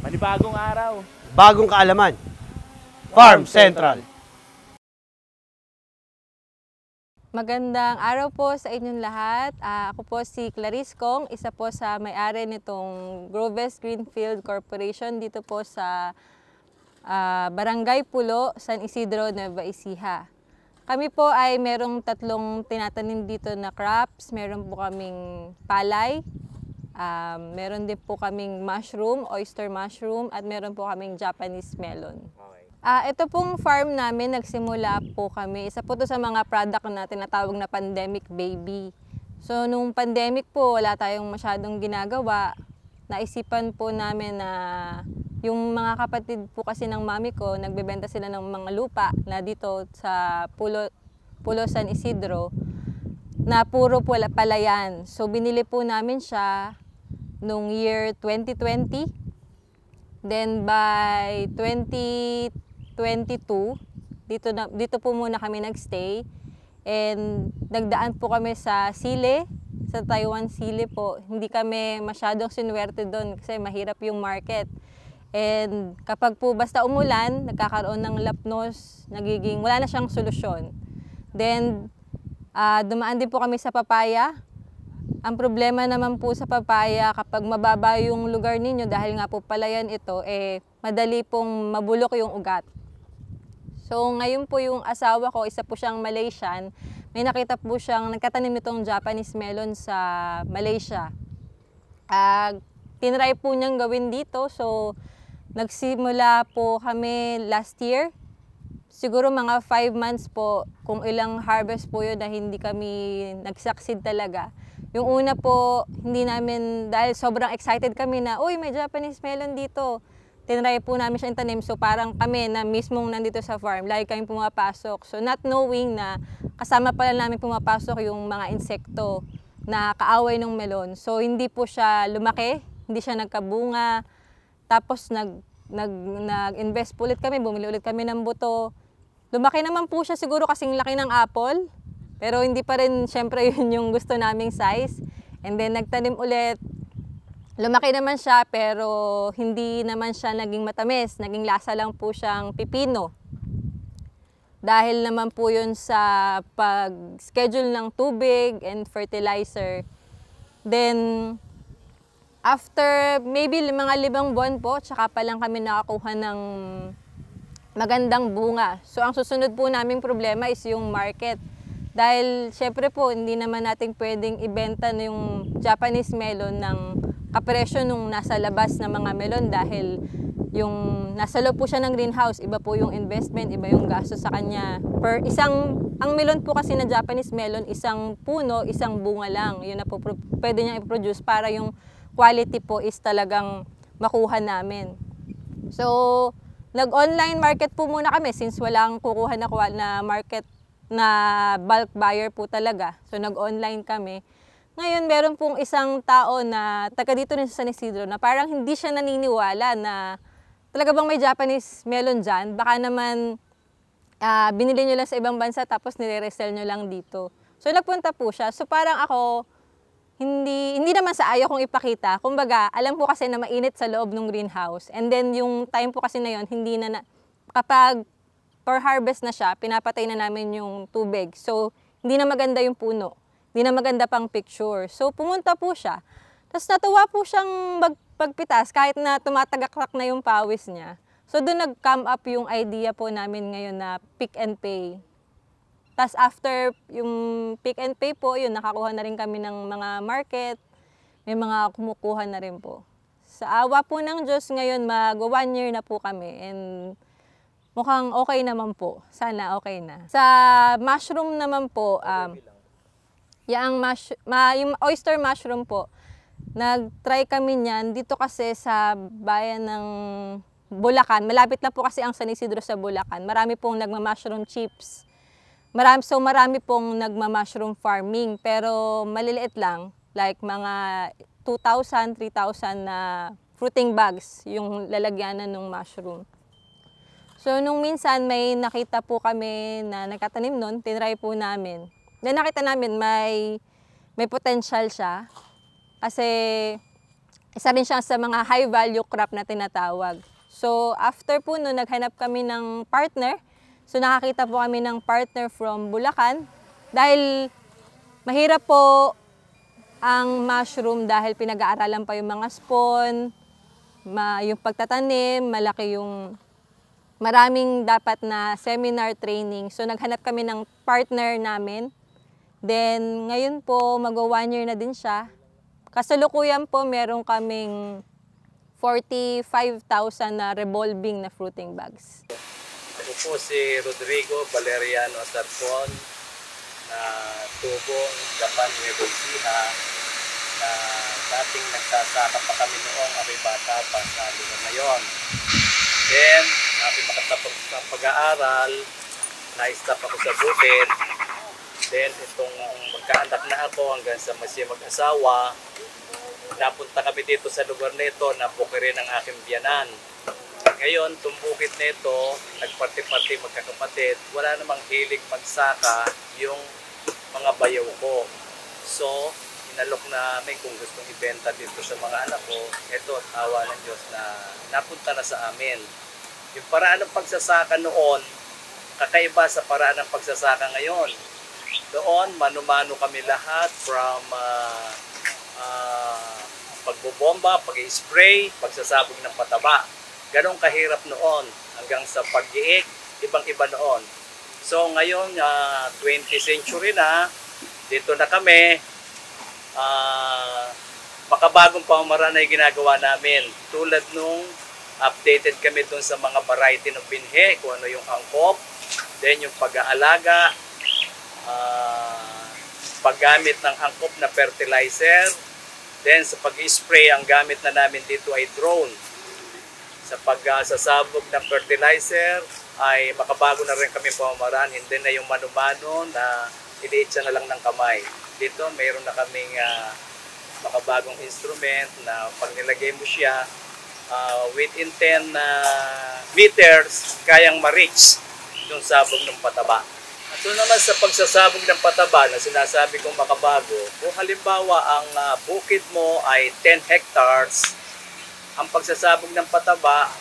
Panibagong araw. Bagong kaalaman. Farm Central. Magandang araw po sa inyong lahat. Ako po si Clarice Kong, isa po sa may-ari nitong Groves Greenfield Corporation dito po sa Barangay Pulo, San Isidro, Nueva Ecija. Kami po ay merong tatlong tinatanim dito na crops. Meron po kaming palay, meron din po kaming mushroom, oyster mushroom, at meron po kaming Japanese melon. Ito pong farm namin, nagsimula po kami. Isa po to sa mga product na tinatawag na pandemic baby. So, nung pandemic po, wala tayong masyadong ginagawa. Naisipan po namin na yung mga kapatid po kasi ng mami ko, nagbebenta sila ng mga lupa na dito sa Pulo San Isidro, na puro palayan. So, binili po namin siya nung year 2020. Then, by 2022, dito po muna kami nagstay. And nagdaan po kami sa Sili, sa Taiwan Sili po. Hindi kami masyadong sinuwerte doon kasi mahirap yung market. And kapag po basta umulan, nagkakaroon ng lapnos, wala na siyang solusyon. Then dumaan din po kami sa papaya. Ang problema naman po sa papaya, kapag mababa yung lugar ninyo, dahil nga po palayan ito, madali pong mabulok yung ugat. So ngayon po yung asawa ko, isa po siyang Malaysian, may nakita po siyang nagkatanim nitong Japanese melon sa Malaysia. Tinry po niyang gawin dito, so nagsimula po kami last year. Siguro mga 5 months po, kung ilang harvest po yun na hindi kami nag-succeed talaga. Yung una po, hindi namin, dahil sobrang excited kami na, uy, may Japanese melon dito. Tinry po namin siya itanim. So parang kami na mismong nandito sa farm, lagi kami pumapasok. So not knowing na kasama pala namin pumapasok yung mga insekto na kaaway ng melon. So hindi po siya lumaki, hindi siya nagkabunga. Tapos nag-invest po ulit kami, bumili ulit kami ng buto. Lumaki naman po siya siguro kasing laki ng apple. Pero hindi pa rin syempre yun yung gusto naming size. And then nagtanim ulit. Lumaki naman siya pero hindi naman siya naging matamis. Naging lasa lang po siyang pipino. Dahil naman po yun sa pag-schedule ng tubig and fertilizer. Then after maybe mga 5 buwan po, tsaka pa lang kami nakakuha ng magandang bunga. So ang susunod po naming problema is yung market. Dahil syempre po, hindi naman natin pwedeng ibenta yung Japanese melon ng kapresyo nung nasa labas na mga melon dahil yung nasa loob po siya ng greenhouse, iba po yung investment, iba yung gasto sa kanya. Ang melon po kasi na Japanese melon, isang puno, isang bunga lang. Yun na po pwede niya i-produce para yung quality po is talagang makuha namin. So, nag-online market po muna kami since walang kukuha na market na bulk buyer po talaga. So nag-online kami. Ngayon meron pong isang tao na taga dito rin sa San Isidro na parang hindi siya naniniwala na talaga bang may Japanese melon dyan. Baka naman binili nyo lang sa ibang bansa tapos nire-resell nyo lang dito. So nagpunta po siya. So parang ako, hindi naman sa ayaw kong ipakita. Kumbaga, alam ko kasi na mainit sa loob ng greenhouse. And then yung time po kasi na yun, kapag for harvest na siya, pinapatay na namin yung tubig. So, hindi na maganda yung puno. Hindi na maganda pang picture. So, pumunta po siya. Tapos natuwa po siyang magpitas kahit na tumatagakrak na yung pawis niya. So, doon nag-come up yung idea po namin ngayon na pick and pay. Tapos after yung pick and pay po, yun, nakakuha na rin kami ng mga market. May mga kumukuha na rin po. Sa awa po ng Diyos ngayon, mag-1 year na po kami. And mukhang okay naman po. Sana okay na. Sa mushroom naman po, yung oyster mushroom po, nag-try kami niyan dito kasi sa bayan ng Bulacan. Malapit lang po kasi ang San Isidro sa Bulacan. Marami pong nagma-mushroom chips. Marami pong nagma-mushroom farming. Pero maliliit lang. Like mga 2,000, 3,000 na fruiting bags yung lalagyanan ng mushroom. So, nung minsan may nakita po kami na nagkatanim nun, tinry po namin. Then nakita namin may potential siya. Kasi isa rin siya sa mga high value crop na tinatawag. So after po no, naghanap kami ng partner. So nakakita po kami ng partner from Bulacan dahil mahirap po ang mushroom dahil pinag-aaralan pa yung mga spawn, yung pagtatanim, malaki yung maraming dapat na seminar training. So naghanap kami ng partner namin. Then ngayon po mag-1 year na din siya. Kasalukuyan po meron kaming 45,000 na revolving na fruiting bags. Ako po si Rodrigo Valeriano Sarpon na tubong Japan Nuevo Ecija na dating nagsasaka pa kami noong ako'y bata pa sa lugar na yon. Then, aking makatapos ng pag-aaral, na-stop ako sa bukid. Then, itong magkaanak na ako hanggang sa masya mag-asawa, napunta kami dito sa lugar na ito na bukirin ng aking biyanan. Ngayon, itong bukid na ito, nagparti-parti magkakapatid, wala namang hilig magsaka yung mga bayaw ko. So, inalok namin kung gustong ibenta dito sa mga anak ko, ito at awa ng Diyos na napunta na sa amin. Yung paraan ng pagsasaka noon, kakaiba sa paraan ng pagsasaka ngayon. Doon, mano-mano kami lahat from pagbobomba, pag-spray, pagsasabog ng pataba. Ganong kahirap noon hanggang sa pag-iik, ibang-iba noon. So ngayon, 20th century na, dito na kami, makabagong pamamaraan na ginagawa namin. Tulad nung updated kami dun sa mga variety ng binhe, kung ano yung angkop, then yung pag-aalaga, paggamit ng angkop na fertilizer, then sa pag-spray, ang gamit na namin dito ay drone. Sa pagsasabog ng fertilizer, ay makabago na rin kami pamamaraan, hindi na yung mano-mano na iliit siya na lang ng kamay. Dito, mayroon na kaming makabagong instrument na pag nilagay mo siya, within 10 meters, kayang ma-reach yung sabog ng pataba. At so naman sa pagsasabog ng pataba na sinasabi kong makabago, kung halimbawa ang bukid mo ay 10 hectares, ang pagsasabog ng pataba,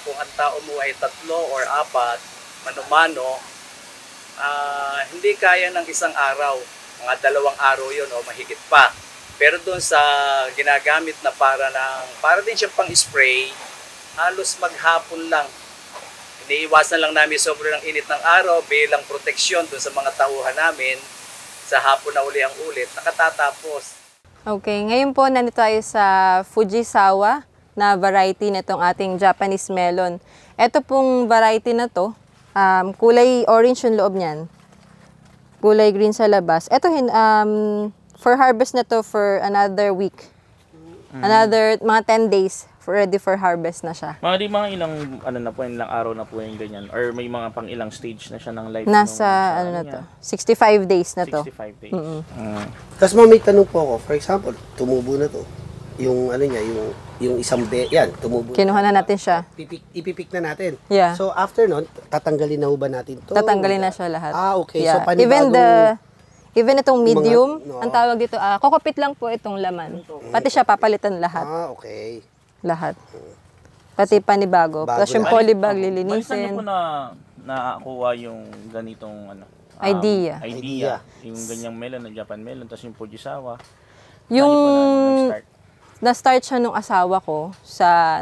kung ang tao mo ay 3 or 4, mano-mano, hindi kaya ng isang araw, mga 2 araw yun o mahigit pa. Pero doon sa ginagamit na para din siyang pang-spray, halos maghapon lang. Iniiwasan lang namin sobrang init ng araw bilang proteksyon doon sa mga tauhan namin. Sa hapon na uli ang ulit, nakatatapos. Okay, ngayon po nandito tayo sa Fujisawa na variety na itong ating Japanese melon. Ito pong variety na to, kulay orange yung loob niyan. Kulay green sa labas. Ito, for harvest na to for another week. Another, mga 10 days, ready for harvest na siya. Mga ilang, ilang araw na po yung ganyan? Or may mga pang ilang stage na siya ng life? Nasa, to, 65 days na to. 65 days. Tapos may tanong po ako, for example, tumubo na to. Yung yung isang yan, tumubo. Kinuha na natin siya. Ipipik na natin. Yeah. So after nun, tatanggalin na ho ba natin to? Tatanggalin na siya lahat. Okay. Yeah. So panibagong... Even itong medium, ang tawag dito, kokopit lang po itong laman. Pati siya papalitan lahat. Okay. Lahat. Pati panibago. Tapos yung polybag, lilinisin. Saan niyo po nakakuha yung ganitong idea? Yung ganyang melon, na Japan melon, tapos yung Fujisawa. Yung nag-start? na-start siya nung asawa ko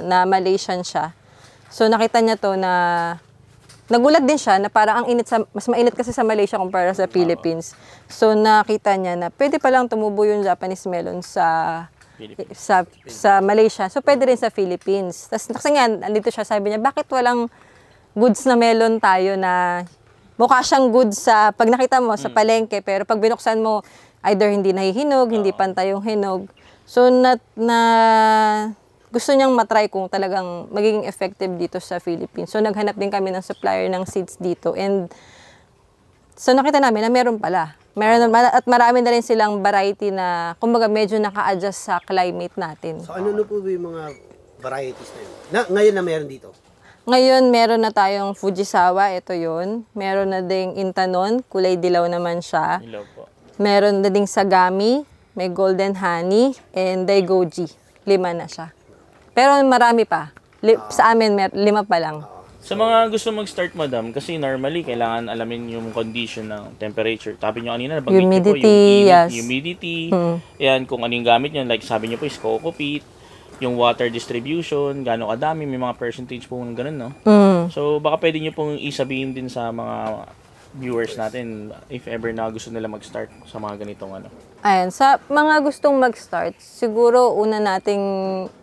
na Malaysian siya. So nakita niya to na nagulat din siya na parang mas mainit kasi sa Malaysia kumpara sa Philippines. So nakita niya na pwede palang tumubo yung Japanese melon sa Malaysia. So pwede rin sa Philippines. Tapos kasi nga, andito siya, sabi niya, bakit walang goods na melon tayo na mukha siyang goods pag nakita mo sa palengke, pero pag binuksan mo, either hindi nahihinog, hindi pantay yung hinog. So gusto niyang matry kung talagang magiging effective dito sa Philippines. So naghanap din kami ng supplier ng seeds dito. And so nakita namin na meron pala. At marami na rin silang variety na kumbaga medyo naka-adjust sa climate natin. So ano po yung mga varieties na yun? Ngayon na meron dito? Ngayon meron na tayong Fujisawa, ito yun. Meron na ding Intanon, kulay dilaw naman siya. Dilaw po. Meron na ding Sagami, may Golden Honey, and Daigoji. 5 na siya. Pero marami pa. Sa amin, 5 pa lang. Sa mga gusto mag-start, madam, kasi normally, kailangan alamin yung condition ng temperature. Sabi nyo kanina, nabanggit nyo po, Humidity, yung init, yes. humidity, yan, kung anong gamit nyo. Like sabi nyo po, is coco peat, yung water distribution, gaano kadami, may mga percentage po ng ganun, no? So, baka pwede nyo pong isabihin din sa mga viewers natin if ever na gusto nila mag-start sa mga ganitong ano. Ayan, sa mga gustong mag-start, siguro una nating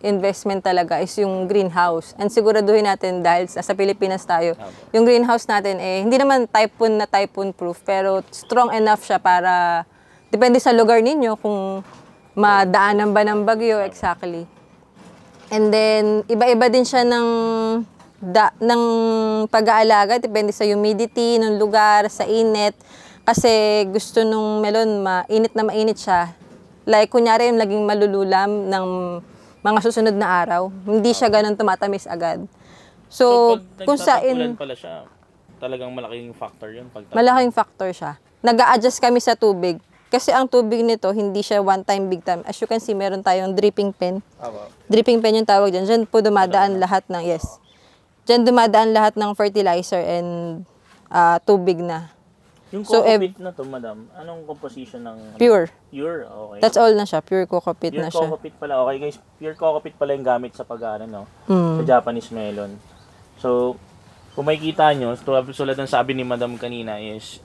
investment talaga is yung greenhouse. And siguraduhin natin dahil sa Pilipinas tayo, yung greenhouse natin hindi naman typhoon na typhoon proof, pero strong enough siya para, depende sa lugar ninyo kung madaanan ba ng bagyo, exactly. And then, iba-iba din siya ng pag-aalaga, depende sa humidity, ng lugar, sa init. Kasi gusto nung melon, mainit na mainit siya. Like, kunyari yung laging malululam ng mga susunod na araw. Hindi siya ganun tumatamis agad. So kung sa pala siya, talagang malaking factor yun. Malaking factor siya. Nag-a-adjust kami sa tubig. Kasi ang tubig nito, hindi siya one time, big time. As you can see, meron tayong dripping pen. Dripping pen yung tawag dyan. Diyan po dumadaan lahat ng, Diyan dumadaan lahat ng fertilizer and tubig na. Yung coco peat na to, madam, anong composition ng... Pure. Pure, okay. That's all na siya. Pure coco peat na siya. Pure coco peat pala. Okay guys, pure coco peat pala yung gamit sa no? Sa Japanese melon. So, kung makikita nyo, tulad ng sabi ni madam kanina is,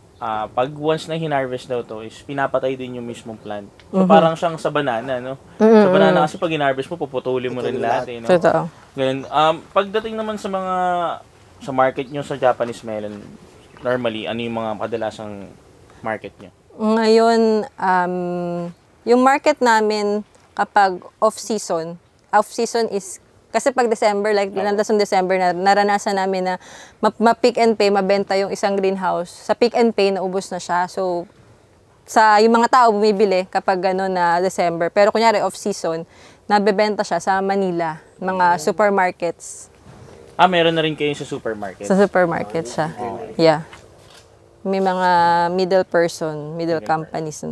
pag once na hinarvest daw to, is pinapatay din yung mismong plant. So, parang siyang sa banana, no? Sa banana kasi pag hinarvest mo, puputulin mo rin lahat, no? Totoo. Ganun. Pagdating naman sa market nyo sa Japanese melon, normally, ano yung mga kadalasang market nyo? Ngayon, yung market namin kapag off-season is, kasi pag December, like landas ng December, naranasan namin na ma-pick and pay, mabenta yung isang greenhouse. Sa pick and pay, naubos na siya. So, yung mga tao bumibili kapag gano'n na December. Pero kunyari off-season, nabebenta siya sa Manila, mga supermarkets. Meron na rin kayo sa supermarket? Sa supermarket siya. Yeah. May mga middle companies.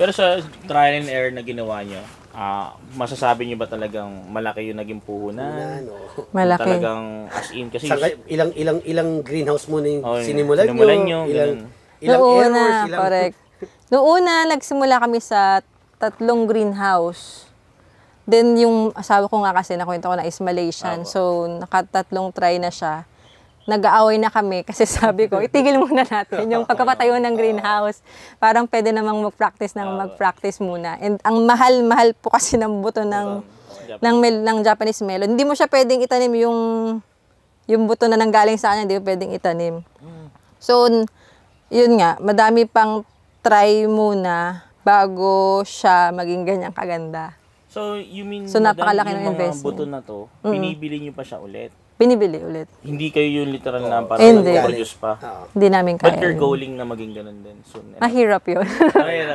Pero sa trial and error na ginawa nyo, masasabi nyo ba talagang malaki yung naging puhunan? Malaki. Talagang as in kasi... Ilang greenhouse muna yung sinimulan nyo? Ilang errors? Correct. Noong una, nagsimula kami sa 3 greenhouse. Then, yung asawa ko nga kasi, nakwento ko na is Malaysian. So, naka-3 try na siya. Nag-aaway na kami kasi sabi ko, itigil muna natin yung pagkapatayo ng greenhouse. Parang pwede namang mag-practice muna. And ang mahal-mahal po kasi ng buto ng Japanese melon. Hindi mo siya pwedeng itanim yung buto na nanggaling sa kanya, hindi mo pwedeng itanim. So, yun nga, madami pang try muna bago siya maging ganyang kaganda. So, you mean, napakalaki ng yung mga investment. buto na to, binibili nyo pa siya ulit? Binibili ulit. Hindi kayo yung literal na parang nag-produce pa? Hindi namin kaya. But you're goaling na maging ganun din soon. Mahirap yun.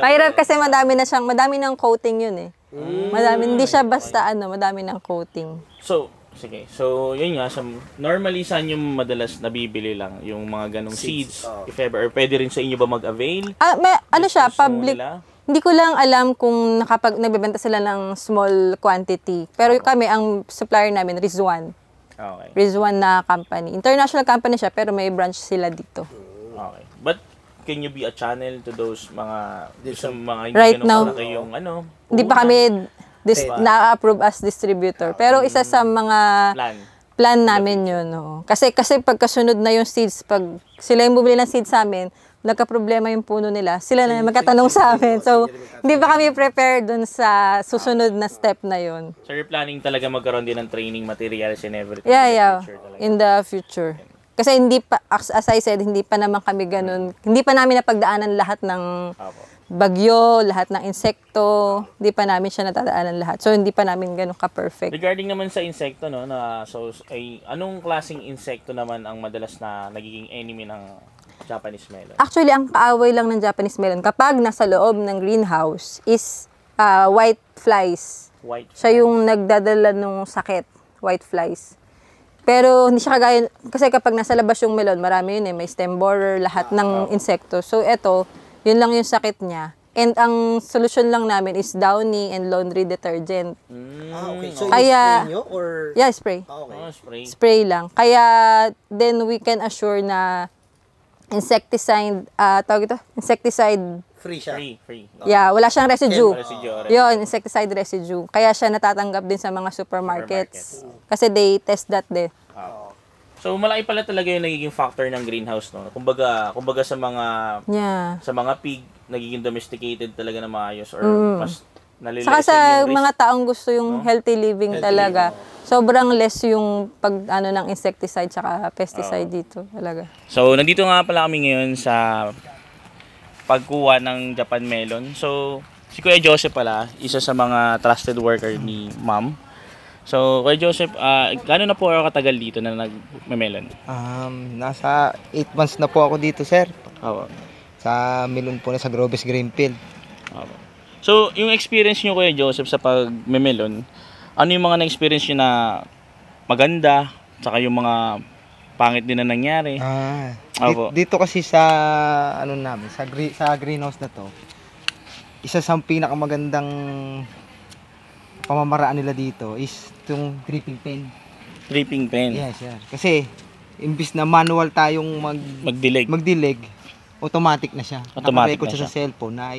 Mahirap kasi madami ng coating yun eh. Hindi siya basta madami ng coating. So, sige. So, yun nga, normally saan yung madalas nabibili lang? Yung mga ganong seeds, if ever, or pwede rin sa inyo ba mag-avail? Public. Hindi ko lang alam kung nagbebenta sila ng small quantity. Pero kami, ang supplier namin, Rizwan. Okay. Rizwan na company. International company siya, pero may branch sila dito. Okay. But, can you be a channel to those mga right now, yung hindi pa kami na-approve as distributor. Pero isa sa mga plan namin yun. No? Kasi pagkasunod na yung seeds, pag sila yung bumili ng seeds sa amin, nagka-problema yung puno nila, sila na magkatanong sa amin. So, hindi pa kami prepared dun sa susunod na step na yun. So, you're planning talaga magkaroon din ng training materials and everything? Yeah. In the future. Kasi hindi pa, as I said, hindi pa naman kami ganun. Hindi pa namin napagdaanan lahat ng bagyo, lahat ng insekto. Hindi pa namin siya natadaanan lahat. So, hindi pa namin ganun ka-perfect. Regarding naman sa insekto, anong klaseng insekto naman ang madalas na nagiging enemy ng Japanese melon? Actually, ang kaaway lang ng Japanese melon kapag nasa loob ng greenhouse is white flies. Siya yung nagdadala ng sakit, white flies. Pero hindi siya kagaya, kasi kapag nasa labas yung melon, marami yun may stem borer, lahat ng insekto. So, yun lang yung sakit niya. And ang solution lang namin is Downy and laundry detergent. Okay. So, Kaya- spray nyo or... Yeah, spray. Okay. Oh, spray. Spray lang. Kaya then we can assure na insecticide, tawag ito, insecticide, Free siya. Free. yeah, wala siyang residue. Residue already. Yun, insecticide residue. Kaya siya natatanggap din sa mga supermarkets. Kasi they test that din. So malaki pala talaga yung nagiging factor ng greenhouse, no. Kumbaga sa mga Yeah. pig nagiging domesticated talaga na maayos or mas nalilesen Saka sa yung risk. mga taong gusto yung healthy living talaga, sobrang less yung pag ng insecticide saka pesticide dito talaga. So nandito nga pala kami ngayon sa pagkuha ng Japan melon. So si Kuya Joseph pala, isa sa mga trusted worker ni Ma'am. So Kuya Joseph, gaano na po ako katagal dito na nagme-melon? Nasa 8 months na po ako dito, sir. Oo. Sa melon po na sa Groves Greenfield. Oo. So yung experience niyo Kuya Joseph sa pagme-melon, ano yung mga na-experience niyo na maganda, saka yung mga pangit din na nangyari? Opo. Dito kasi sa ano namin, sa greenhouse na to, isa sa pinakamagandang pamamaraan nila dito is itong dripping pen. Dripping pen. Yes, sir. Kasi imbis na manual tayong magdilig, automatic na siya. Automatic Nakarecord na siya sa cellphone na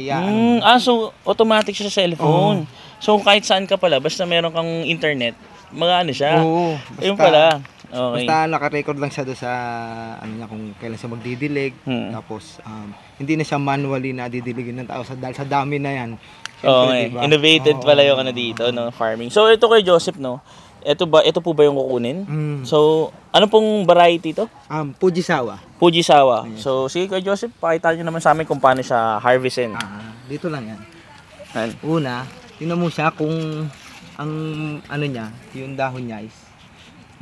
So automatic siya sa cellphone. So kahit saan ka pala, basta meron kang internet, mag-ano siya. Oo. Ayun pala. Okay. Basta naka-record lang siya doon sa ano niya kung kailan siya magdidilig. Tapos hindi na siya manually na didiligin ng tao dahil sa dami na yan. Okay. Diba? Innovated pala yung ano dito, no, farming. So ito kay Joseph, no. Ito po ba yung kukunin? So ano pong variety to? Fujisawa. Fujisawa. So sige kay Joseph, pakita niyo naman sa amin kung paano siya harvestin. Dito lang yan. Yan. Una, tingnan mo siya kung ang ano niya, yung dahon niya is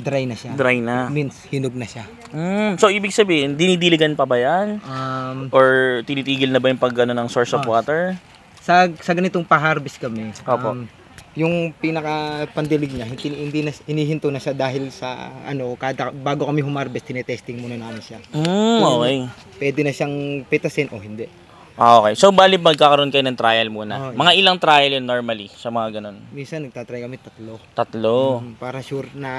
dry na siya. Dry na. Means hinog na siya. So ibig sabihin, dinidiligan pa ba yan? Or tinitigil na ba yung pag ng source of water? Sa ganitong pa-harvest kami. Opo. Yung pinaka pandilig niya, hindi na inihinto na siya dahil sa ano, bago kami humarvest, tinetesting muna namin siya. Okay. Pwede na siyang pitasin o hindi. Okay. So bali magkakaroon kayo ng trial muna. Oh, Mga ilang trial yun normally sa mga ganun? Minsan nagtatry kami 3. Tatlo. Para sure na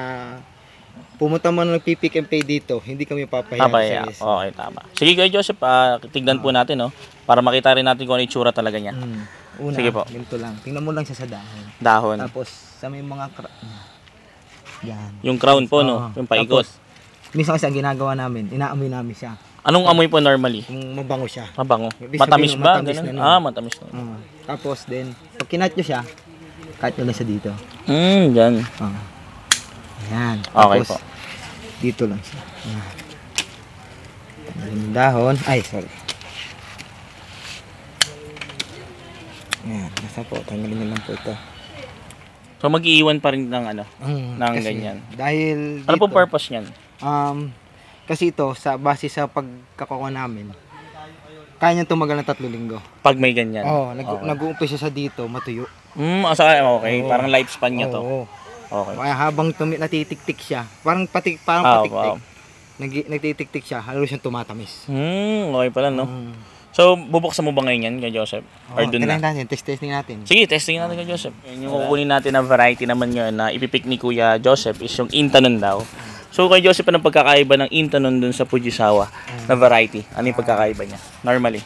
pumunta man nagpipick and pay dito, hindi kami papahiya. Papaya. Okay, tama. Sige kayo Joseph, tignan po natin, no? Para makita rin natin kung ano itsura talaga niya. Una, sige po. ganito lang. Tingnan mo lang siya sa dahon. Dahon. Tapos sa may mga yan. Yung crown po, no? Yung paikot. Tapos, minsan kasi ang ginagawa namin, inaamoy namin siya. Anong amoy po normally? Kung mabango siya. Mabango. Ibig Matamis sabihin, ba? matamis Ganun? na nun. Matamis na. Tapos then, pag kinat nyo siya, cut nyo lang siya dito. Yan. Ayan. Okay Tapos, po. dito lang siya. Ayan. Yung dahon. Ay, sorry. Ayan. Nasa po. Tanggalin nyo lang po ito. So mag-iiwan pa rin ng ano, ng Kasi, ganyan. Dahil Ano dito, pong purpose niyan? kasi ito, sa base sa pagkakuha namin, kaya niyang tumagal ng 3 linggo. Pag may ganyan. Nag-uumpisa sa dito, matuyo. Okay. Parang lifespan niya to. Oo. Okay. Kaya habang natitiktik siya, parang patiktik. Wow. Nagtitiktik siya, halo siyang tumatamis. Okay pala, no? So, bubuksan mo ba ngayon yan kay Joseph? Or dun na? Testing natin. Sige, testing natin kay Joseph. Yung kukunin natin na variety naman yun na ipipick ni Kuya Joseph is yung Intanon daw. So, kay Joseph, anong pagkakaiba ng Intanon dun sa Fujisawa na variety? Ano yung pagkakaiba niya? Normally.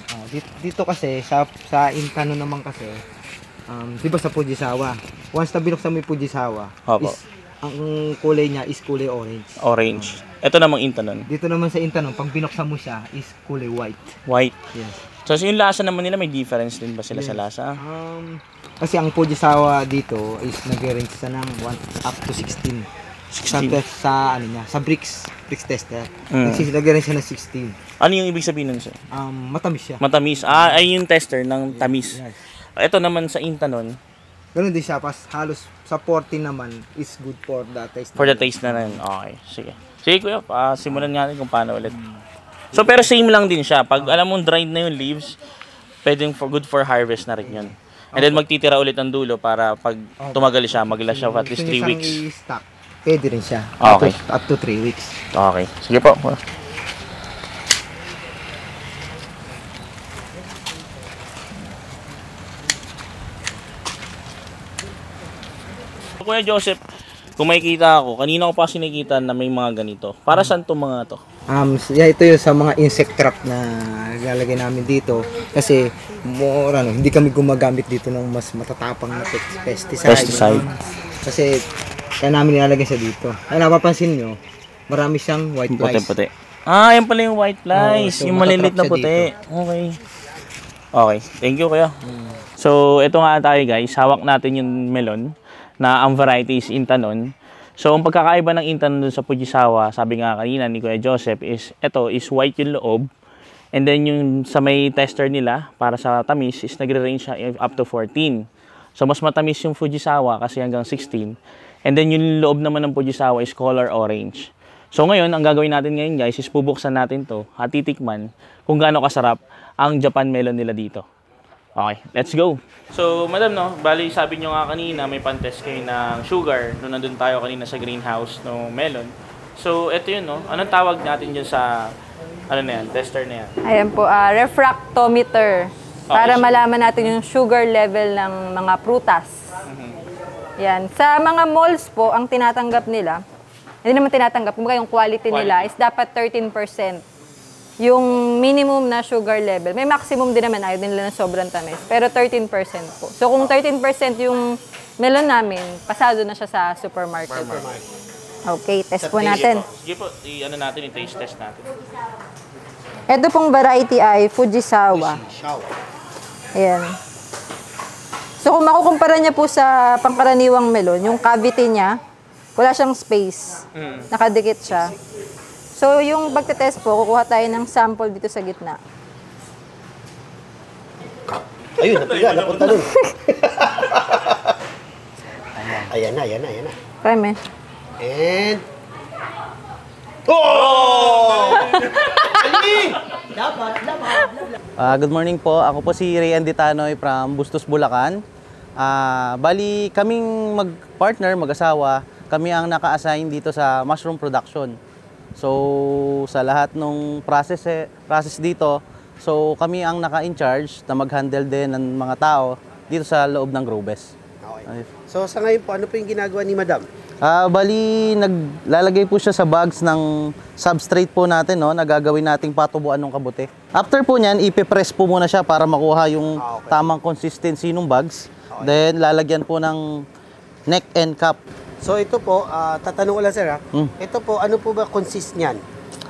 Dito kasi, sa Intanon naman kasi, di ba sa Fujisawa, once na binuksan mo yung Fujisawa, Opo. ang kulay niya is kulay orange. Orange. Ito namang Intanon. Dito naman sa Intanon, pag binuksan mo siya, is kulay white. White. Yes. So, yung lasa naman nila, may difference din ba sila sa lasa? Kasi ang Fujisawa dito is nag-range sa ng 1 up to 16. Sa ano niya, sa bricks tester. Nagsisilagay siya ng 16. Ano yung ibig sabihin nun, sir? Matamis siya. Matamis. Ay yung tester ng tamis. Yes. Ito naman sa Intanon, Ganun din siya, pas halos sa 14 naman is good for the taste. for the taste na rin. Okay, sige. Sige kuya, simulan natin kung paano ulit. So pero same lang din siya. Pag alam mong dried na yung leaves, pwedeng good for harvest na rin yun. And then magtitira ulit ang dulo para pag tumagal siya, maglas siya for at least 3 weeks. I-stock, pwede rin siya. Okay. Up to 3 weeks. Okay, sige po. Kuya Joseph, kung makikita ako, kanina ko pa sinikita na may mga ganito. Para saan to mga to? Ito yung sa mga insect trap na lalagay namin dito. Kasi, hindi kami gumagamit dito ng mas matatapang na pesticide. Kasi, kaya namin nilalagay siya dito. Ay, napapansin nyo, marami siyang white flies. Puti-puti. Yan pala yung white flies. So yung malilit na puti. Okay. Okay. Thank you, kuya. So, ito nga tayo guys. Hawak natin yung melon na ang variety is Intanon. So, ang pagkakaiba ng Intanon dun sa Fujisawa, sabi nga kanina ni Kuya Joseph, is ito is white yung loob. And then yung sa may tester nila, para sa tamis, is nagre-range siya up to 14. So, mas matamis yung Fujisawa kasi hanggang 16. And then yung loob naman ng Fujisawa is color orange. So, ngayon, ang gagawin natin ngayon guys, is bubuksan natin to at titikman kung gaano kasarap ang Japan melon nila dito. Okay, let's go. So, madam, no, bali sabi nyo nga kanina, may pan-test kayo ng sugar nung nandun tayo kanina sa greenhouse no melon. So, ito yun, no? Anong tawag natin dyan sa, ano na yan, tester na yan? Ayan po, refractometer. Para malaman natin yung sugar level ng mga prutas. Yan. Sa mga malls po, ang tinatanggap nila, hindi naman tinatanggap, kumbaga yung quality nila is dapat 13%. Yung minimum na sugar level. May maximum din naman, ayaw din nila ng sobrang tamis. Pero 13% po. So kung 13% yung melon namin, pasado na siya sa supermarket. Okay, test po natin. Sige po, i-ano natin, i-taste test natin. Ito pong variety ay Fujisawa. Ayan. So kung makukumpara niya po sa pangkaraniwang melon, yung cavity niya, wala siyang space. Nakadikit siya. So, yung pagtetest po, kukuha tayo ng sample dito sa gitna. Ayun, napunta nun. Ayan na. Prime. And... Oh! Good morning po. Ako po si Rayan Ditanoy from Bustos, Bulacan. Bali, kaming mag-partner, mag-asawa, kami ang naka-assign dito sa mushroom production. So, sa lahat ng process dito, so kami ang naka-in-charge na mag-handle din ng mga tao dito sa loob ng Growbest. Okay. So, sa ngayon po, ano po yung ginagawa ni Madam? Bali, naglalagay po siya sa bags ng substrate po natin, no, na gagawin nating patubuan ng kabuti. After po niyan, ipipress po muna siya para makuha yung tamang consistency ng bags. Then, lalagyan po ng neck and cap. So ito po, tatanong ko lang sir ha. Ito po, ano po ba consist niyan?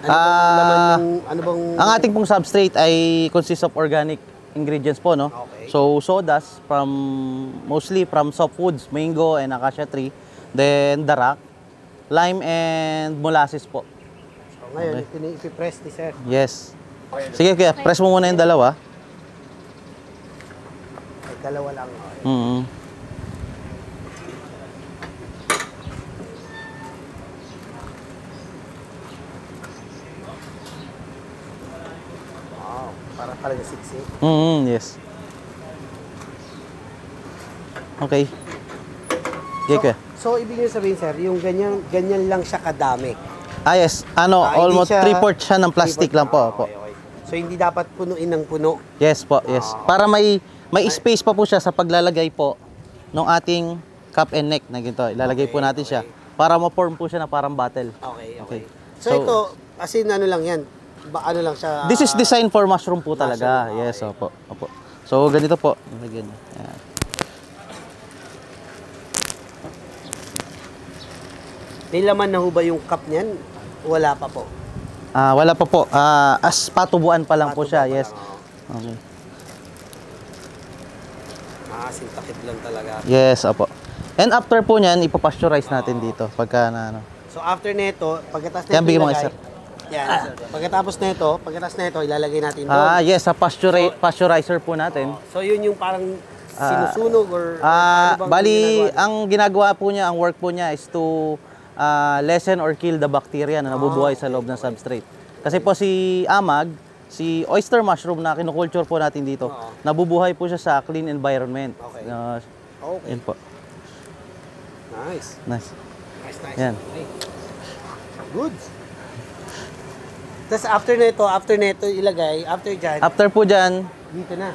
Ano bang ang ating pong substrate ay consists of organic ingredients po, no? Okay. So sawdust mostly from soft foods, mango and acacia tree. Then darak, lime and molasses po. So ngayon, ito na ipipress ni sir. Yes. Sige, kaya press mo muna yung dalawa. Ay, dalawa lang. Okay. Para talaga siksi. Yes. Okay. So ibig niyo sabihin sir, yung ganyan lang siya kadami. Yes. Almost 3/4 siya ng plastic lang po. Okay. So hindi dapat punuin ng puno. Yes po, yes. Para may space pa po siya sa paglalagay po ng ating cup and neck na ganito. Ilalagay po natin siya para ma-form po siya na parang bottle. Okay. So ito, as in ano lang yan, ano lang siya. This is designed for mushroom po talaga. Mushroom, yes, opo. So ganito po. Lagyan niyo. Ayan. May laman na ho ba yung cup niyan? Wala pa po. Wala pa po. As patubuan pa lang po siya. Yes. Okay. Sintakip lang talaga. Yes, opo. And after po niyan, ipapasteurize natin dito pagka na ano. So after nito, pagkatapos Yan, bigyan mo nga, sir. Yan. Pagkatapos nito, ilalagay natin doon. Yes, sa pasteurizer po natin. So yun yung parang sinusunog or bali, ang ginagawa po niya, ang work po niya is to lessen or kill the bacteria na nabubuhay sa loob ng substrate. Kasi po si amag, si oyster mushroom na kinukulture po natin dito, nabubuhay po siya sa clean environment. Okay. Okay. Yan po. Nice. Yan. Okay. Good. Tapos after nito ilagay, After po dyan, dito na.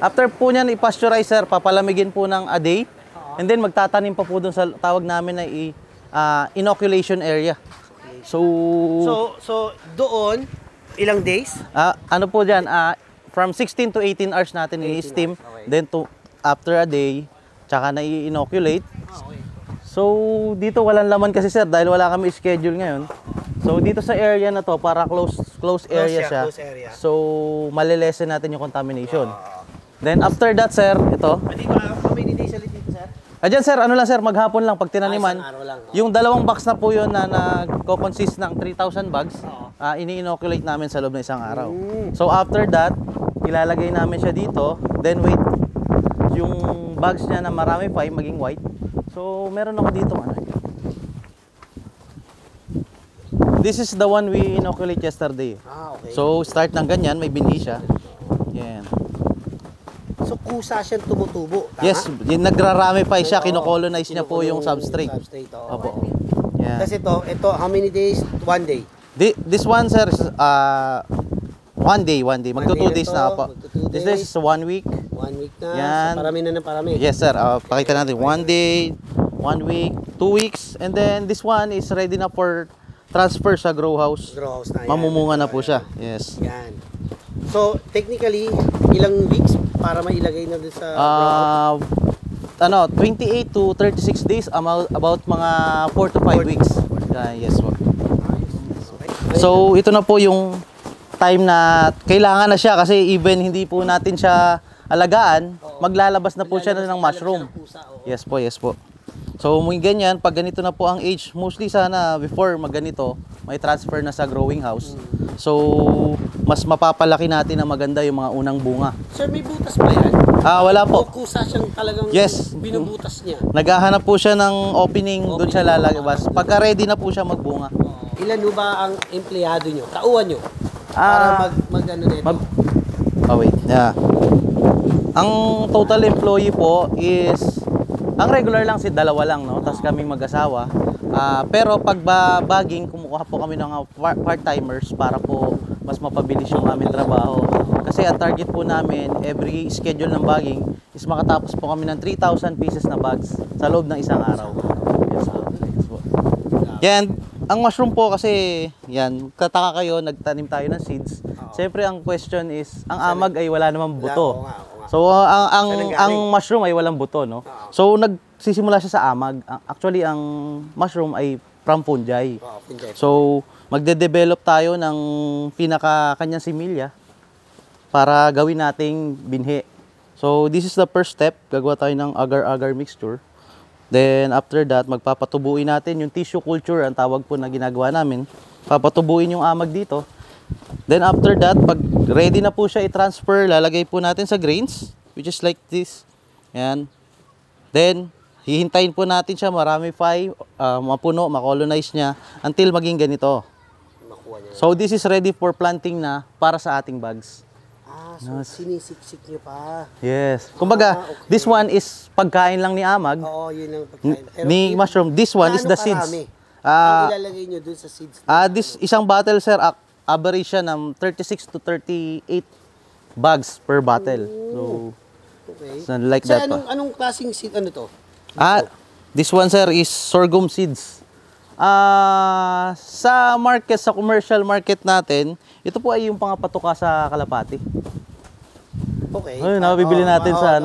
after po niyan i-pasteurizer, papalamigin po ng a day. And then magtatanim pa po doon sa tawag namin na inoculation area. So doon, ilang days? ano po diyan, from 16 to 18 hours natin i-steam, then after a day, tsaka na i-inoculate. So dito walang laman kasi sir dahil wala kami schedule ngayon. So dito sa area na to para close area siya. So malilesen natin yung contamination. Then after that sir, ito. How many days ulit dito sir? Diyan sir, ano lang sir, maghapon lang pag tinaniman. Isang araw lang. Yung 2 box na po yun na nagko-consist ng 3,000 bags, ini-inoculate namin sa loob ng isang araw. So after that, ilalagay namin siya dito, then wait yung bags niya na marami pa maging white. So meron ako dito This is the one we inoculate yesterday. Okay. So start ng ganyan, may binhi siya. Yan. So kusa siyang tumutubo, tama? Yes, nagrarami pa siya, kino-colonize niya po yung substrate. Opo. Yan. Kasi ito, how many days? 1 day. This one sir is 1 day. Magto 2 days na po. This is 1 week. 1 week na. Yan. So parami na parami. Yes sir, pakita natin 1 day, 1 week, 2 weeks, and then this one is ready na for transfer sa grow house. Grow house na yan. Mamumunga na po siya. Yes. Yan. So technically, ilang weeks para mailagay na dun sa grow house? 28 to 36 days, about mga 4 to 5 weeks. Yes po. So ito na po yung time na kailangan na siya kasi even hindi po natin siya alagaan, maglalabas na po siya ng mushroom. Yes po. So may ganyan, pag ganito na po ang age, mostly sana before magganito, may transfer na sa growing house. So mas mapapalaki natin na maganda yung mga unang bunga. Sir, may butas pa yan? Wala po. O kusa siyang talagang binubutas niya? Naghahanap po siya ng opening, doon siya lalabas. Pagka ready na po siya magbunga. Ilan ba ang empleyado nyo? Tauhan nyo? Para mag-ano na ito? Wait. Yeah. Ang total employee po is, ang regular lang si 2 lang, no? Tapos kaming mag-asawa. Pero pag bagging, kumukuha po kami ng part-timers para po mas mapabilis yung aming trabaho. Kasi ang target po namin, every schedule ng bagging is makatapos po kami ng 3,000 pieces na bags sa loob ng isang araw. Yes po. Yan, ang mushroom po kasi, yan, kataka kayo, nagtanim tayo ng seeds. Siyempre ang question is, ang amag ay wala namang buto. So ang mushroom ay walang buto, no? So nagsisimula siya sa amag. Actually ang mushroom ay from fungi. So magde-develop tayo ng kanyang similya para gawin nating binhi. So this is the first step, gagawa tayo ng agar-agar mixture. Then after that, magpapatubuin natin yung tissue culture, ang tawag po na ginagawa namin. Papatubuin yung amag dito. Then after that, pag ready na po siya i-transfer, lalagay po natin sa grains, which is like this. Yan. Then, hihintayin po natin siya, marami pa, mapuno, makolonize niya, until maging ganito. So this is ready for planting na para sa ating bags. So sinisiksik niyo pa. Yes. Kumbaga, this one is pagkain lang ni amag. Oo, yun ang pagkain. Ni mushroom, this one is the seeds. Ang ilalagay niyo dun sa seeds? This isang bottle, sir, average siya ng 36 to 38 bags per bottle. So, like so, that. Anong klaseng seed to? This one, sir, is sorghum seeds. Sa market, sa commercial market natin, ito po ay yung pangapatuka sa kalapati. Okay. Ayun, nabibili natin sa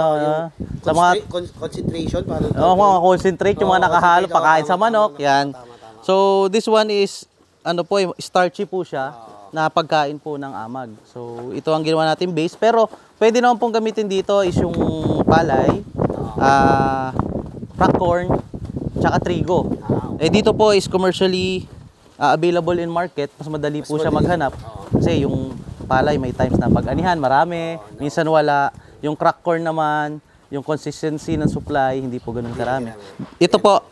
sa mga concentration para mga concentrate yung mga nakahalo pakain sa manok, yan. So this one is starchy po siya na pagkain po ng amag. So ito ang ginawa natin base, pero pwede naman pong gamitin dito is yung palay, crack corn, tsaka trigo. Dito po is commercially available in market, mas madali po siya maghanap. Kasi yung palay may times na pag-anihan, marami, minsan wala. Yung crack corn naman, yung consistency ng supply, hindi po ganun karami. Ito po,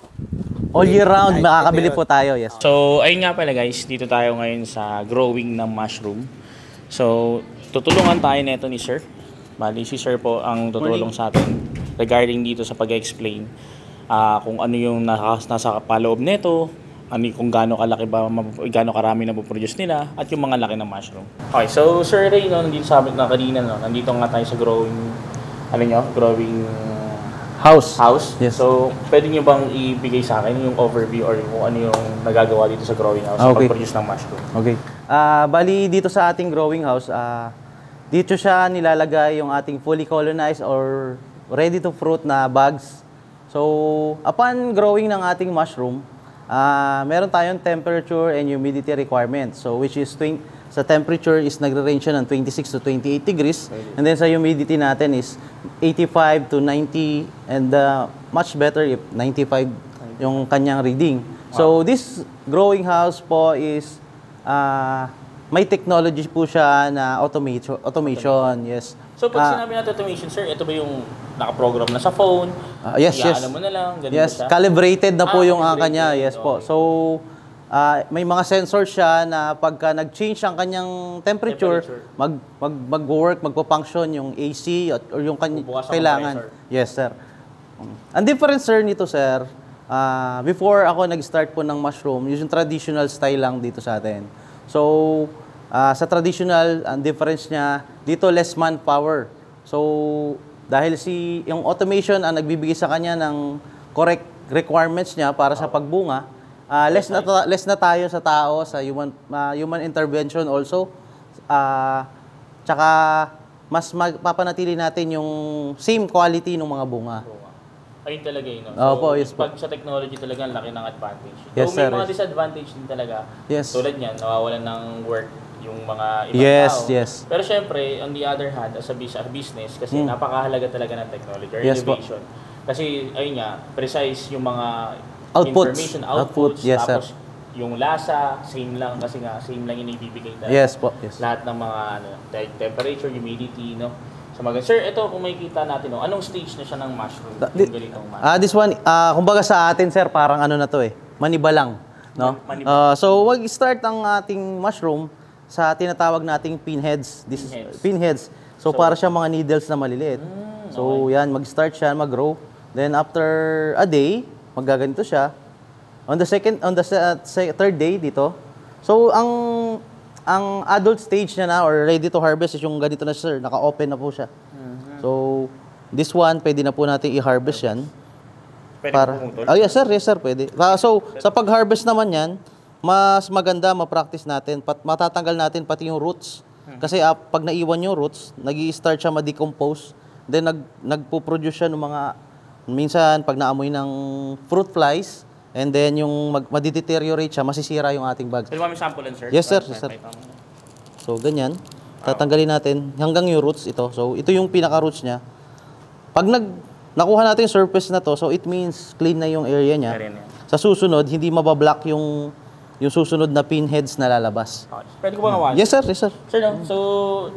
all year round, makakabili po tayo. Yes. So, ayun nga pala guys, dito tayo ngayon sa growing ng mushroom. So, tutulungan tayo nito ni Sir. Bali, si Sir po ang tutulong sa atin regarding dito sa pag-explain kung ano yung nasa paloob nito, kung gaano kalaki ba, gaano karami na po-produce nila, at yung mga laki ng mushroom. Okay, so Sir Ray, nandito sabi na kanina, nandito nga tayo sa growing House. Yes. So, pwede nyo bang ibigay sa akin yung overview or kung ano yung nagagawa dito sa growing house sa Okay. pag-produce ng mushroom? Okay. Bali dito sa ating growing house, dito siya nilalagay yung ating fully colonized or ready to fruit na bags. So, upon growing ng ating mushroom, meron tayong temperature and humidity requirements. So, which is sa temperature is nagre-range siya ng 26 to 28 degrees. And then sa humidity natin is 85 to 90 and much better if 95 yung kanyang reading. So, this growing house po is may technology po siya na automation. Yes. So, pag sinabi natin automation, sir, ito ba yung nakaprogram na sa phone? Yes. Iaano mo na lang, ganun Yes, ba siya? calibrated na po yung calibrated. kanya. Yes po. Okay. So, may mga sensor siya na pagka nag-change ang kanyang temperature, mag-work, magpo-function yung AC or yung Bubukas ang kailangan. compressor. Yes, sir. Ang difference, sir, nito, sir, before ako nag-start po ng mushroom, yung traditional style lang dito sa atin. So, sa traditional, ang difference niya, dito less manpower. So, dahil yung automation ang nagbibigay sa kanya ng correct requirements niya para sa pagbunga, less na tayo sa tao, sa human intervention also. Tsaka, mas papanatili natin yung same quality ng mga bunga. Ayun talaga yun. No? Opo, yes po. Pag sa technology talaga, ang laki ng advantage. Yes, so, may sir, mga yes. disadvantage din talaga. Yes. Tulad niyan, nawawalan ng work yung mga ibang Yes, tao. yes. Pero syempre, on the other hand, as a business, kasi napakahalaga talaga ng technology or Yes po. innovation. Kasi, ayun nga, precise yung mga Outputs. information, Output, yes, sir. tapos yung lasa, same lang kasi nga, same lang yung ibibigay talaga. Yes po, yes. Lahat ng mga temperature, humidity, no? So, sir, ito kung makikita natin, no, anong stage na siya ng mushroom? Yung ganitong mushroom. This one, kumbaga sa atin, sir, parang ano na to maniba lang. No? So, wag-start ang ating mushroom sa tinatawag nating pinheads. Pinheads. So, para siya mga needles na maliliit. So, yan, mag-start siya, mag-grow. Then, after a day, maggaganito siya. On the third day dito. So, ang adult stage niya na or ready to harvest is yung ganito na, sir. Naka-open na po siya. So, this one, pwede na po natin i-harvest yan. Pwede pumutol? Yes, sir. Yes, sir. Pwede. So, sa pag-harvest naman yan, mas maganda ma-practice natin. Matatanggal natin pati yung roots. Kasi pag naiwan yung roots, nag-i-start siya ma-decompose. Then, nagpo-produce siya ng mga, minsan, pag naamoy ng fruit flies, and then yung madi-deteriorate siya, masisira yung ating bags. Pwede mo sample, sir? Yes, sir. Yes, sir. So, ganyan. Tatanggalin natin hanggang yung roots ito. So, ito yung pinaka-roots niya. Pag nakuha natin yung surface na to, so it means clean na yung area niya. Sa susunod, hindi mabablock yung susunod na pinheads na lalabas. Pwede ko ba ngawan? Yes, sir. Yes, sir. Sir, no? So,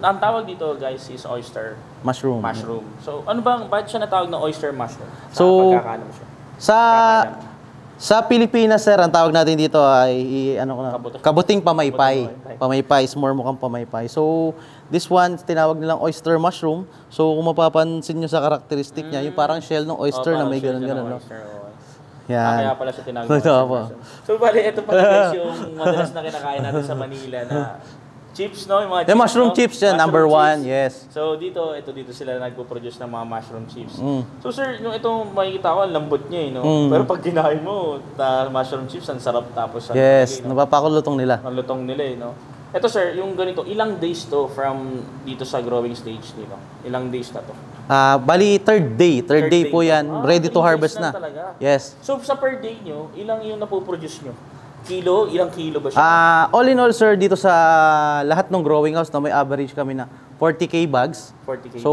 ang tawag dito, guys, is oyster Mushroom. mushroom. So, bakit siya natawag na oyster mushroom? So, pagkakaalam mo siya. Sa Pilipinas, sir, ang tawag natin dito ay kabuting pamaypay. Pamaypay is more mukhang pamaypay. So, this one, tinawag nilang oyster mushroom. So, kung mapapansin nyo sa karakteristik niya, yung parang shell ng oyster na may ganun-ganun, no? Yan. Kaya pala siya tinawag na oyster mushroom. So, bali, ito pala guys yung madalas na kinakain natin sa Manila na chips, no? Yung mga The mushroom chips yan, number one, yes. So, dito sila nagpo-produce ng mga mushroom chips. So, sir, yung itong makikita ko, ang lambot niya, no? Pero pag kinain mo, mushroom chips, ang sarap tapos. Yes, napapakulutong nila. Ang lutong nila, no? Ito, sir, yung ganito, ilang days to from dito sa growing stage dito? Ilang days na to? Bali, third day. Third day po yan, ready to 3 harvest days na. Talaga. Yes. So, sa per day nyo, ilang yung napoproduce nyo? Kilo? Ilang kilo ba siya? All in all, sir, dito sa lahat ng growing house, may average kami na 40K bags. 40K. So,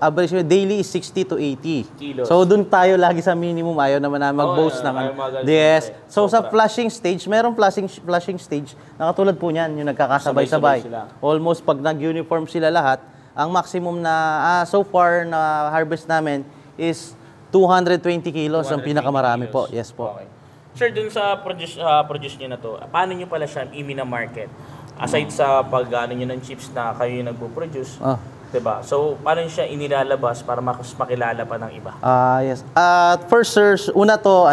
average daily is 60 to 80. Kilos. So, dun tayo lagi sa minimum. Ayaw naman na mag-boast naman. Yes. So, sa flushing stage, merong flushing stage na katulad po niyan, yung nagkakasabay-sabay. Almost pag nag-uniform sila lahat, ang maximum na, so far na harvest namin is 220 kilos ang pinakamarami po. Yes po. Okay. Sir, dun sa produce nyo na to, paano nyo pala siya market? Aside sa pag-ano nyo ng chips na kayo yung nagpo-produce, diba? So, paano nyo siya inilalabas para mas makilala pa ng iba? Yes. First, sir, una to,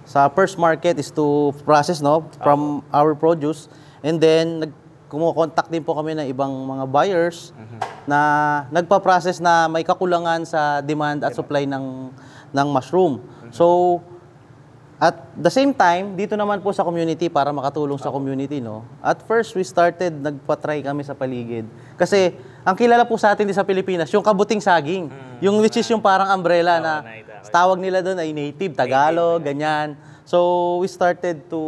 sa first market is to process, no, from our produce. And then, kumukontak din po kami ng ibang mga buyers na nagpa-process na may kakulangan sa demand at supply ng mushroom. So, at the same time, dito naman po sa community para makatulong sa community, no? At first, we started, nagpa-try kami sa paligid. Kasi, ang kilala po sa atin din sa Pilipinas, yung kabuting saging. Yung which is yung parang umbrella na tawag nila doon ay native, Tagalog, ganyan. So, we started to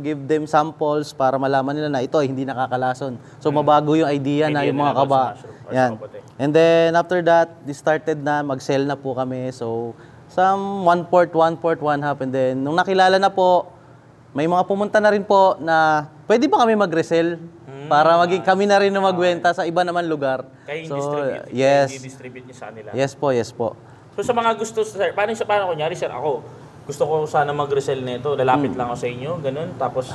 give them samples para malaman nila na ito ay hindi nakakalason. So, mabago yung idea na yung mga kaba. Yan. And then, after that, we started na, mag-sell na po kami. So, some one port, one half. And then, nung nakilala na po, may mga pumunta na rin po na pwede ba kami mag-resell para maging kami na rin na magbenta sa iba naman lugar. Kayo yung So, distribute. yes. Kayo distribute niyo sa kanila. Yes po, yes po. So sa mga gusto, sir, paano kunyari, sir, ako, gusto ko sana mag-resell nito, lalapit lang ako sa inyo, ganun, tapos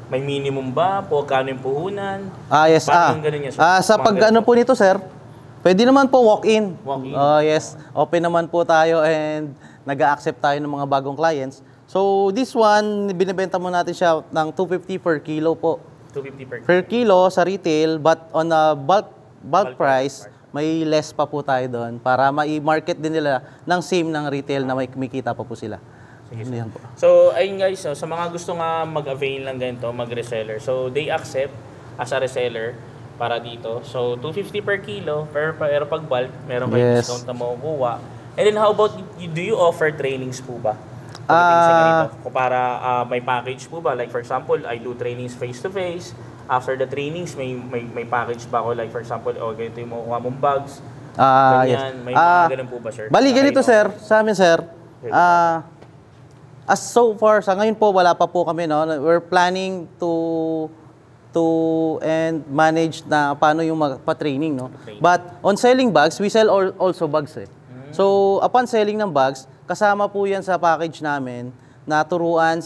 may minimum ba, kano yung puhunan? Yes. Paano yung ganun niya, sir? Sa Mga pag-ano po nito, sir, pwede naman po walk-in. Walk-in. Yes. Open naman po tayo and nag-a-accept tayo ng mga bagong clients. So, this one, binibenta mo natin siya ng 250 per kilo po. 250 Per kilo sa retail, but on a bulk price, may less pa po tayo doon para ma-market din nila ng same ng retail na may kumikita pa po sila. Yan po. So, ayun guys, so, sa mga gusto nga mag-avail ng ganito, mag-reseller, so they accept as a reseller para dito. So, 250 per kilo, pero pag bulk, meron kayong discount na makukuha. And then, how about, do you offer trainings po ba? Pagdating sa ganito, para may package po ba? Like for example, I do trainings face-to-face. After the trainings, may package ba ako? Like for example, ganito yung makukuha mong bags. Ganyan, may mga ganun po ba, sir? Bali, ganito, sir. Sa amin, sir. As so far, sa ngayon po, wala pa po kami, no? We're planning to and manage na paano yung pa-training, no? But on selling bags, we sell also bags, eh. So, upon selling ng bags, kasama po yan sa package namin na turuan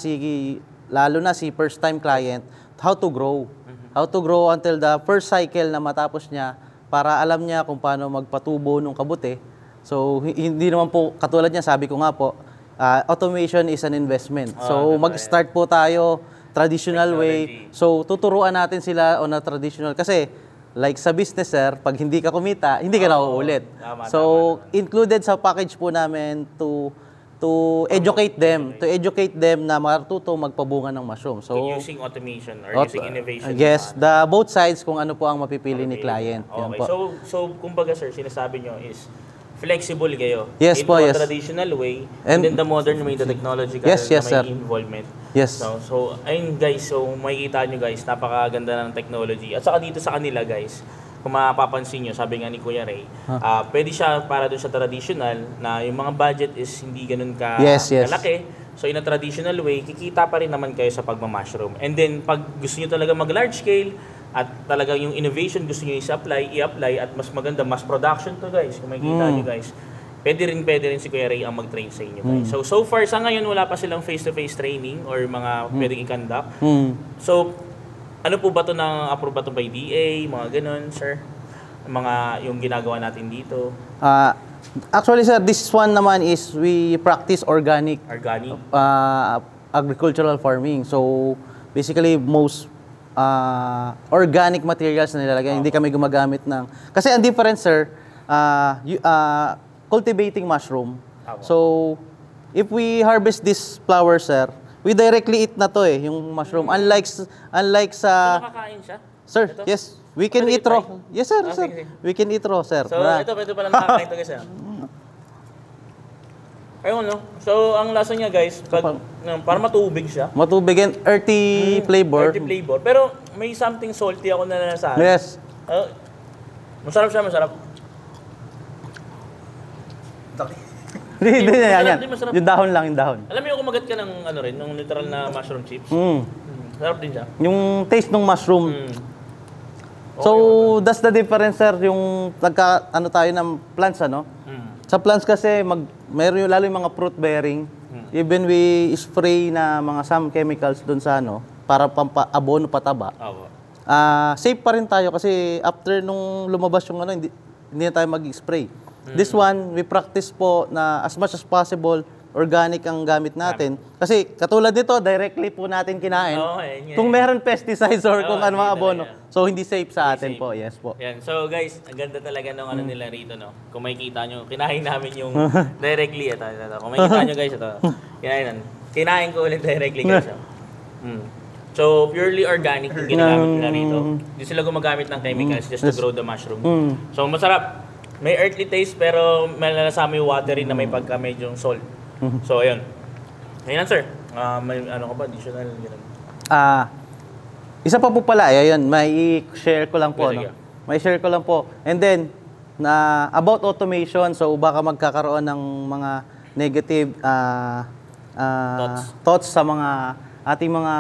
lalo na si first-time client, how to grow. How to grow until the first cycle na matapos niya para alam niya kung paano magpatubo ng kabuti. So, hindi naman po, katulad niya, sabi ko nga po, automation is an investment. So, mag-start po tayo traditional way. So, tuturuan natin sila on a traditional. Kasi, like sa business, sir, pag hindi ka kumita, hindi ka na uulit. So, included sa package po namin to educate them na matuto magpabunga ng mushroom. So, using automation or using innovation. Yes, both sides kung ano po ang mapipili ni client. Yan Okay. po. So, kumbaga, sir, sinasabi nyo is flexible kayo. Yes po, yes. In the traditional way, and then the modern way, the technological Yes, na may sir. involvement. Yes. So, ayun guys, so makikita nyo guys, napakaganda ng technology. At saka dito sa kanila guys, kung mapapansin nyo, sabi nga ni Kuya Ray, pwede siya para doon sa traditional na yung mga budget is hindi ganun kalaki. So, in a traditional way, kikita pa rin naman kayo sa pagmamashroom. And then, pag gusto nyo talaga mag-large scale, at talagang yung innovation gusto nyo i-apply at mas maganda, mass production to guys. Kung makikita nyo guys, pwede rin si Kuya Ray ang mag-train sa inyo guys. So far, sa ngayon, wala pa silang face-to-face training or mga pwedeng i-conduct. So, ano po ba ito approve ba ito by DA, mga ganun, sir? Mga yung ginagawa natin dito? Actually, sir, this one naman is we practice organic agricultural farming. So, basically, most organic materials na nilalagay. Hindi kami gumagamit ng... Kasi ang difference, sir, cultivating mushroom. So, if we harvest this flower, sir, we directly eat na to yung mushroom. Unlike sa... So, nakakain siya? Sir, ito? yes. We can eat raw. Yes, sir. Sir. Sige. We can eat raw, sir. So, ito pala nakakain to guys. Ayun, no? So, ang lasa niya guys, para matubig siya. Matubig and earthy flavor. Earthy flavor. Pero may something salty ako na nasa. Yes. Masarap siya, masarap. Hindi yan. Masarap. Yung dahon lang, yung dahon. Alam mo yung kumagat ka ng ng literal na mushroom chips? Sarap din siya. Yung taste ng mushroom. So, that's the difference, sir. Yung tayo ng plants, ano? Sa plants kasi, meron lalo yung mga fruit bearing. Even we spray na mga some chemicals doon sa para abono pataba. Safe pa rin tayo kasi after nung lumabas yung hindi na tayo mag-spray. This one, we practice po na as much as possible, organic ang gamit natin. Kasi katulad nito, directly po natin kinain. Kung meron pesticides or kung ano mga abono. So hindi safe sa atin po. Yes po. Yan. So guys, ang ganda talaga ng ano nila rito, no? Kung makikita nyo, kinain namin yung directly. Ito. Kung makikita nyo guys, ito. Kinain ko ulit directly guys. So purely organic yung ginagamit nila rito. Hindi sila gumagamit ng chemicals just to grow the mushroom. So masarap. May earthly taste pero malalasama yung watery na may pagka medyo salt. So ayun. Ayun sir. May ano ka ba? Additional? Isa pa po pala, ayun, may share ko lang po. No? May share ko lang po. And then, about automation, so baka magkakaroon ng mga negative thoughts sa mga ating mga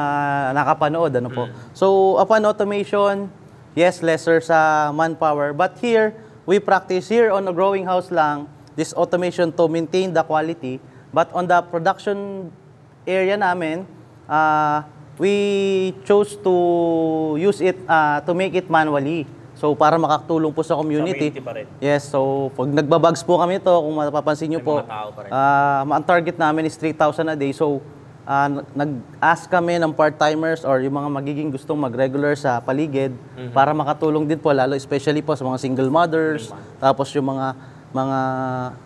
nakapanood. Ano po. So, upon automation, yes, lesser sa manpower. But here, we practice here on a growing house lang, this automation to maintain the quality. But on the production area namin, we chose to use it to make it manually. So para makatulong po sa community. Pa rin. Yes, so pag nagbabags po kami ito, kung mapapansin niyo po, ang target namin is 3,000 a day. So nag-ask kami ng part-timers or yung mga magiging gustong mag-regular sa paligid para makatulong din po, lalo especially po sa mga single mothers, tapos yung mga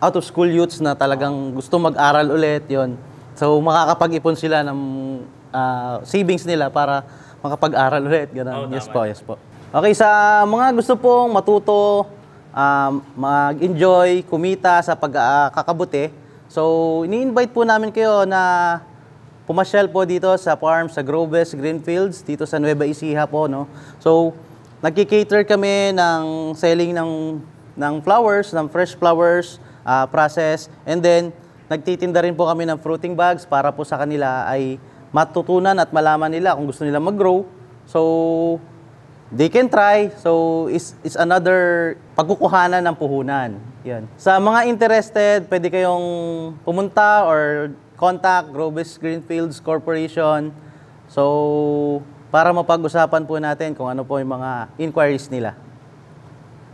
out-of-school youths na talagang gusto mag-aral ulit, yon. So makakapag-ipon sila ng savings nila para makapag-aral ulit. Ganun. Yes po, yes po. Okay, sa mga gusto pong matuto, mag-enjoy, kumita sa pagkakabuti, so ini-invite po namin kayo na pumasyal po dito sa farm, sa Grobes Greenfields, dito sa Nueva Ecija po, no? So, nagki-cater kami ng selling ng flowers, ng fresh flowers, process, and then, nagtitinda rin po kami ng fruiting bags para po sa kanila ay matutunan at malaman nila kung gusto nila mag-grow. So, they can try. So, it's another pagkukuhanan ng puhunan. Yan. Sa mga interested, pwede kayong pumunta or contact Grobes Greenfields Corporation. So, para mapag-usapan po natin kung ano po yung mga inquiries nila.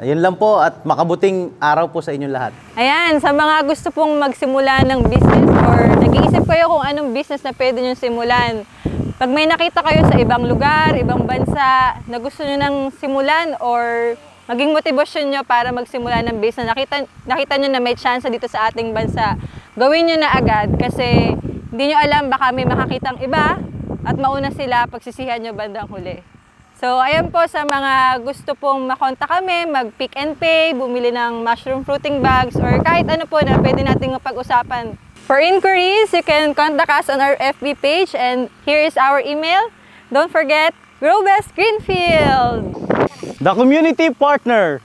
Ayun lang po at makabuting araw po sa inyong lahat. Ayan, sa mga gusto pong magsimula ng business or nag-iisip kayo kung anong business na pwede nyo simulan. Pag may nakita kayo sa ibang lugar, ibang bansa na gusto nyo nang simulan or maging motivasyon nyo para magsimula ng business, nakita nyo na may chance dito sa ating bansa, gawin nyo na agad kasi hindi nyo alam baka may makakitang iba at mauna sila pagsisihan nyo bandang huli. So, ayan po sa mga gusto pong makontak kami, mag-pick and pay, bumili ng mushroom fruiting bags, or kahit ano po na pwede nating mapag-usapan. For inquiries, you can contact us on our FB page and here is our email. Don't forget, Grobes Greenfield! The community partner